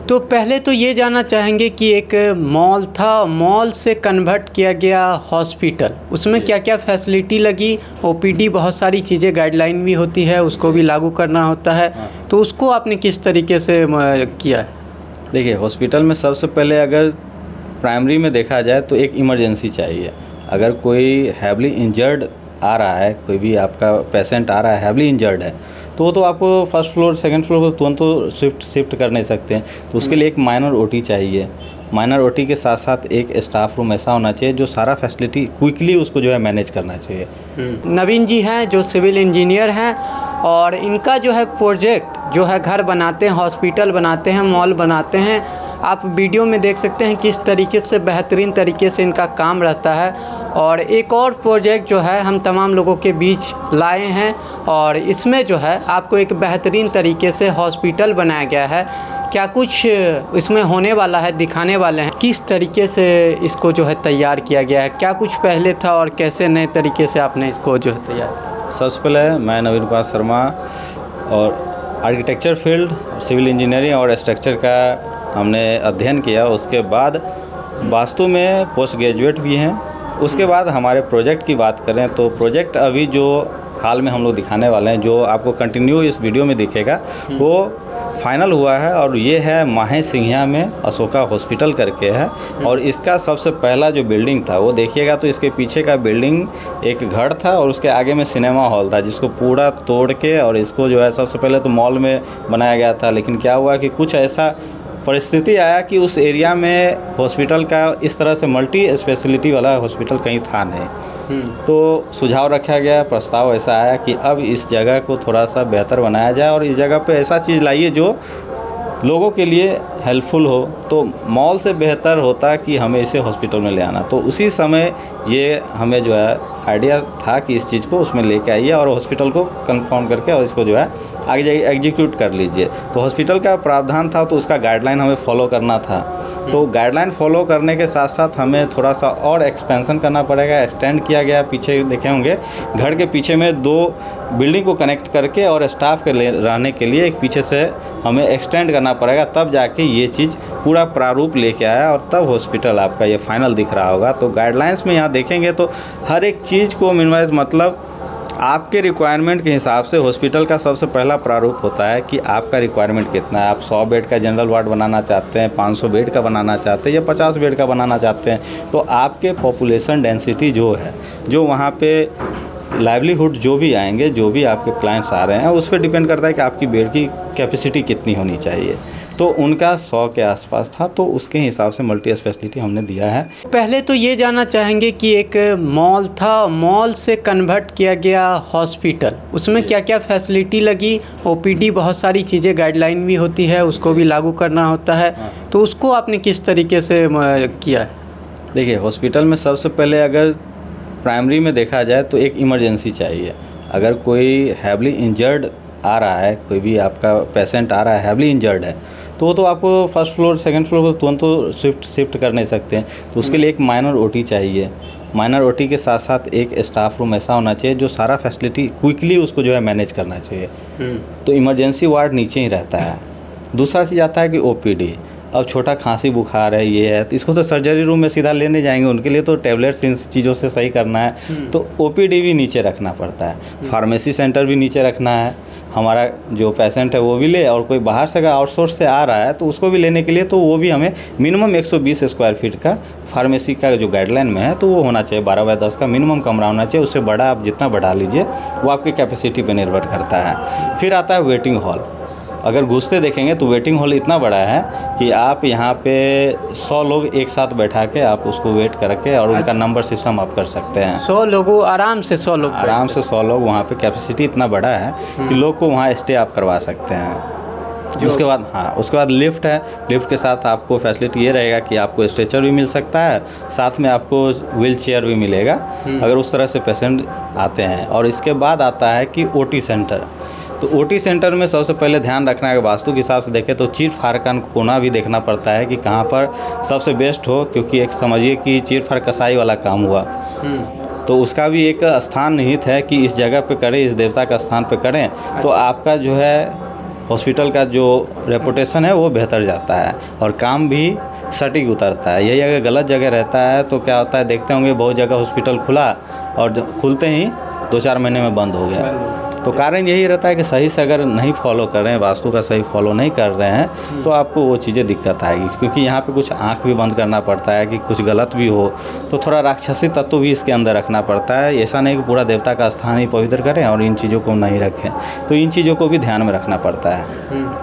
तो पहले तो ये जानना चाहेंगे कि एक मॉल था, मॉल से कन्वर्ट किया गया हॉस्पिटल, उसमें क्या क्या फैसिलिटी लगी? ओपीडी बहुत सारी चीज़ें गाइडलाइन भी होती है, उसको भी लागू करना होता है, तो उसको आपने किस तरीके से किया है? देखिए, हॉस्पिटल में सबसे पहले अगर प्राइमरी में देखा जाए तो एक इमरजेंसी चाहिए। अगर कोई हैवली इंजर्ड आ रहा है, कोई भी आपका पेशेंट आ रहा है हैवली इंजर्ड है, तो आपको फर्स्ट फ्लोर सेकंड फ्लोर को तुरंत तो शिफ्ट कर नहीं सकते हैं। तो उसके लिए एक माइनर ओटी चाहिए। माइनर ओटी के साथ साथ एक स्टाफ रूम ऐसा होना चाहिए जो सारा फैसिलिटी क्विकली उसको जो है मैनेज करना चाहिए। नवीन जी हैं जो सिविल इंजीनियर हैं, और इनका जो है प्रोजेक्ट जो है घर बनाते हैं, हॉस्पिटल बनाते हैं, मॉल बनाते हैं। आप वीडियो में देख सकते हैं किस तरीके से बेहतरीन तरीके से इनका काम रहता है। और एक और प्रोजेक्ट जो है हम तमाम लोगों के बीच लाए हैं, और इसमें जो है आपको एक बेहतरीन तरीके से हॉस्पिटल बनाया गया है। क्या कुछ इसमें होने वाला है दिखाने वाले हैं, किस तरीके से इसको जो है तैयार किया गया है, क्या कुछ पहले था और कैसे नए तरीके से आपने इसको जो है तैयार किया। सबसे पहले मैं नवीन कुमार शर्मा, और आर्किटेक्चर फील्ड, सिविल इंजीनियरिंग और स्ट्रक्चर का हमने अध्ययन किया। उसके बाद वास्तु में पोस्ट ग्रेजुएट भी हैं। उसके बाद हमारे प्रोजेक्ट की बात करें तो प्रोजेक्ट अभी जो हाल में हम लोग दिखाने वाले हैं, जो आपको कंटिन्यू इस वीडियो में दिखेगा, वो फाइनल हुआ है। और ये है माहे सिंघिया में अशोका हॉस्पिटल करके है। और इसका सबसे पहला जो बिल्डिंग था वो देखिएगा तो इसके पीछे का बिल्डिंग एक घर था, और उसके आगे में सिनेमा हॉल था, जिसको पूरा तोड़ के और इसको जो है सबसे पहले तो मॉल में बनाया गया था। लेकिन क्या हुआ कि कुछ ऐसा परिस्थिति आया कि उस एरिया में हॉस्पिटल का इस तरह से मल्टी स्पेशलिटी वाला हॉस्पिटल कहीं था नहीं। तो सुझाव रखा गया, प्रस्ताव ऐसा आया कि अब इस जगह को थोड़ा सा बेहतर बनाया जाए और इस जगह पे ऐसा चीज़ लाइए जो लोगों के लिए हेल्पफुल हो। तो मॉल से बेहतर होता कि हमें इसे हॉस्पिटल में ले आना। तो उसी समय ये हमें जो है आइडिया था कि इस चीज़ को उसमें लेके आइए और हॉस्पिटल को कंफर्म करके और इसको जो है आगे जाइए एग्जीक्यूट कर लीजिए। तो हॉस्पिटल का प्रावधान था तो उसका गाइडलाइन हमें फॉलो करना था। तो गाइडलाइन फॉलो करने के साथ साथ हमें थोड़ा सा और एक्सपेंशन करना पड़ेगा। एक्सटेंड किया गया, पीछे देखे होंगे घर के पीछे में 2 बिल्डिंग को कनेक्ट करके और स्टाफ के रहने के लिए एक पीछे से हमें एक्सटेंड करना पड़ेगा, तब जाके ये चीज़ पूरा प्रारूप लेके आया और तब हॉस्पिटल आपका ये फाइनल दिख रहा होगा। तो गाइडलाइंस में यहाँ देखेंगे तो हर एक चीज़ को मिनिमाइज, मतलब आपके रिक्वायरमेंट के हिसाब से हॉस्पिटल का सबसे पहला प्रारूप होता है कि आपका रिक्वायरमेंट कितना है। आप 100 बेड का जनरल वार्ड बनाना चाहते हैं, 500 बेड का बनाना चाहते हैं या 50 बेड का बनाना चाहते हैं। तो आपके पॉपुलेशन डेंसिटी जो है, जो वहाँ पे लाइवलीहुड जो भी आएंगे, जो भी आपके क्लाइंट्स आ रहे हैं, उस पर डिपेंड करता है कि आपकी बेड की कैपेसिटी कितनी होनी चाहिए। तो उनका 100 के आसपास था, तो उसके हिसाब से मल्टी स्पेशलिटी हमने दिया है। पहले तो ये जानना चाहेंगे कि एक मॉल था, मॉल से कन्वर्ट किया गया हॉस्पिटल, उसमें क्या क्या फैसिलिटी लगी? ओपीडी बहुत सारी चीज़ें गाइडलाइन भी होती है, उसको भी लागू करना होता है, तो उसको आपने किस तरीके से किया है? देखिए, हॉस्पिटल में सबसे पहले अगर प्राइमरी में देखा जाए तो एक इमरजेंसी चाहिए। अगर कोई हैवली इंजर्ड आ रहा है, कोई भी आपका पेशेंट आ रहा है हैवली इंजर्ड है, तो आपको फर्स्ट फ्लोर सेकंड फ्लोर को तुरंत तो शिफ्ट कर नहीं सकते हैं। तो उसके लिए एक माइनर ओटी चाहिए। माइनर ओटी के साथ साथ एक स्टाफ रूम ऐसा होना चाहिए जो सारा फैसिलिटी क्विकली उसको जो है मैनेज करना चाहिए। तो इमरजेंसी वार्ड नीचे ही रहता है। दूसरा चीज़ आता है कि ओपीडी। अब छोटा खांसी बुखार है, ये है, तो इसको तो सर्जरी रूम में सीधा लेने जाएंगे, उनके लिए तो टैबलेट्स इन चीज़ों से सही करना है। तो ओपीडी भी नीचे रखना पड़ता है, फार्मेसी सेंटर भी नीचे रखना है। हमारा जो पेशेंट है वो भी ले, और कोई बाहर से अगर आउटसोर्स से आ रहा है तो उसको भी लेने के लिए तो वो भी हमें मिनिमम 120 स्क्वायर फीट का फार्मेसी का जो गाइडलाइन में है तो वो होना चाहिए। 12x10 का मिनिमम कमरा होना चाहिए। उससे बड़ा आप जितना बढ़ा लीजिए वो आपकी कैपेसिटी पर निर्भर करता है। फिर आता है वेटिंग हॉल। अगर घुसते देखेंगे तो वेटिंग हॉल इतना बड़ा है कि आप यहाँ पे 100 लोग एक साथ बैठा के आप उसको वेट करके और उनका नंबर सिस्टम आप कर सकते हैं। 100 लोगों आराम से 100 लोग आराम से 100 लोग वहाँ पे कैपेसिटी इतना बड़ा है कि लोग को वहाँ स्टे आप करवा सकते हैं। उसके बाद उसके बाद लिफ्ट है। लिफ्ट के साथ आपको फैसिलिटी ये रहेगा कि आपको स्ट्रेचर भी मिल सकता है, साथ में आपको व्हील चेयर भी मिलेगा अगर उस तरह से पेशेंट आते हैं। और इसके बाद आता है कि ओटी सेंटर। तो ओटी सेंटर में सबसे पहले ध्यान रखना है, वास्तु के हिसाब से देखें तो चीर फाड़ का कोना भी देखना पड़ता है कि कहाँ पर सबसे बेस्ट हो, क्योंकि एक समझिए कि चीर फाड़ कसाई वाला काम हुआ तो उसका भी एक स्थान निहित है कि इस जगह पे करें, इस देवता का स्थान पे करें तो आपका जो है हॉस्पिटल का जो रेपुटेशन है वो बेहतर जाता है और काम भी सटीक उतरता है। यही अगर गलत जगह रहता है तो क्या होता है, देखते होंगे बहुत जगह हॉस्पिटल खुला और खुलते ही 2-4 महीने में बंद हो गया। तो कारण यही रहता है कि सही से अगर नहीं फॉलो कर रहे हैं, वास्तु का सही फॉलो नहीं कर रहे हैं तो आपको वो चीज़ें दिक्कत आएगी, क्योंकि यहाँ पे कुछ आँख भी बंद करना पड़ता है कि कुछ गलत भी हो तो थोड़ा राक्षसी तत्व भी इसके अंदर रखना पड़ता है। ऐसा नहीं कि पूरा देवता का स्थान ही पवित्र करें और इन चीज़ों को नहीं रखें, तो इन चीज़ों को भी ध्यान में रखना पड़ता है।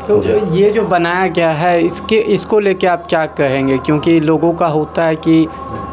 तो ये जो बनाया गया है इसको लेके आप क्या कहेंगे, क्योंकि लोगों का होता है कि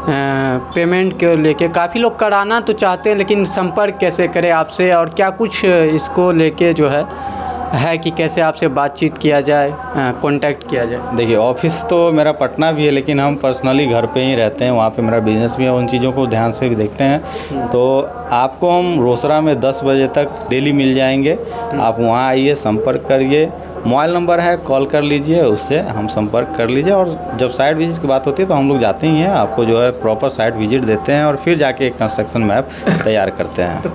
पेमेंट के लेके काफ़ी लोग कराना तो चाहते हैं लेकिन संपर्क कैसे करें आपसे, और क्या कुछ इसको लेके जो है कि कैसे आपसे बातचीत किया जाए, कांटेक्ट किया जाए? देखिए, ऑफिस तो मेरा पटना भी है लेकिन हम पर्सनली घर पे ही रहते हैं, वहाँ पे मेरा बिज़नेस भी है, उन चीज़ों को ध्यान से भी देखते हैं। तो आपको हम रोसड़ा में 10 बजे तक डेली मिल जाएंगे। आप वहाँ आइए, संपर्क करिए, मोबाइल नंबर है, कॉल कर लीजिए, उससे हम संपर्क कर लीजिए। और जब साइट विजिट की बात होती है तो हम लोग जाते ही हैं, आपको जो है प्रॉपर साइट विजिट देते हैं और फिर जाके एक कंस्ट्रक्शन मैप तैयार करते हैं। तो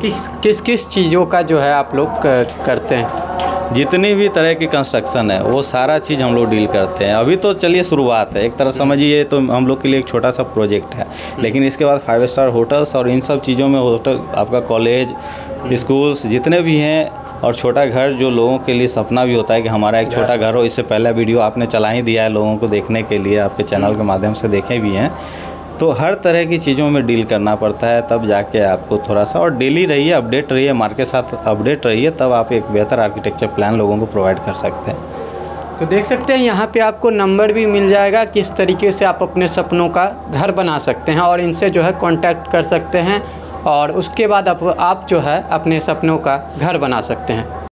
किस चीज़ों का जो है आप लोग करते हैं? जितनी भी तरह की कंस्ट्रक्शन है वो सारा चीज़ हम लोग डील करते हैं। अभी तो चलिए शुरुआत है, एक तरह समझिए तो हम लोग के लिए एक छोटा सा प्रोजेक्ट है, लेकिन इसके बाद 5 स्टार होटल्स और इन सब चीज़ों में होटल, आपका कॉलेज, स्कूल्स जितने भी हैं, और छोटा घर जो लोगों के लिए सपना भी होता है कि हमारा एक छोटा घर हो। इससे पहला वीडियो आपने चला ही दिया है लोगों को देखने के लिए, आपके चैनल के माध्यम से देखे भी हैं। तो हर तरह की चीज़ों में डील करना पड़ता है, तब जाके आपको थोड़ा सा, और डेली रहिए, अपडेट रहिए, मार्केट के साथ अपडेट रहिए, तब आप एक बेहतर आर्किटेक्चर प्लान लोगों को प्रोवाइड कर सकते हैं। तो देख सकते हैं यहाँ पे आपको नंबर भी मिल जाएगा, किस तरीके से आप अपने सपनों का घर बना सकते हैं और इनसे जो है कांटेक्ट कर सकते हैं और उसके बाद आप जो है अपने सपनों का घर बना सकते हैं।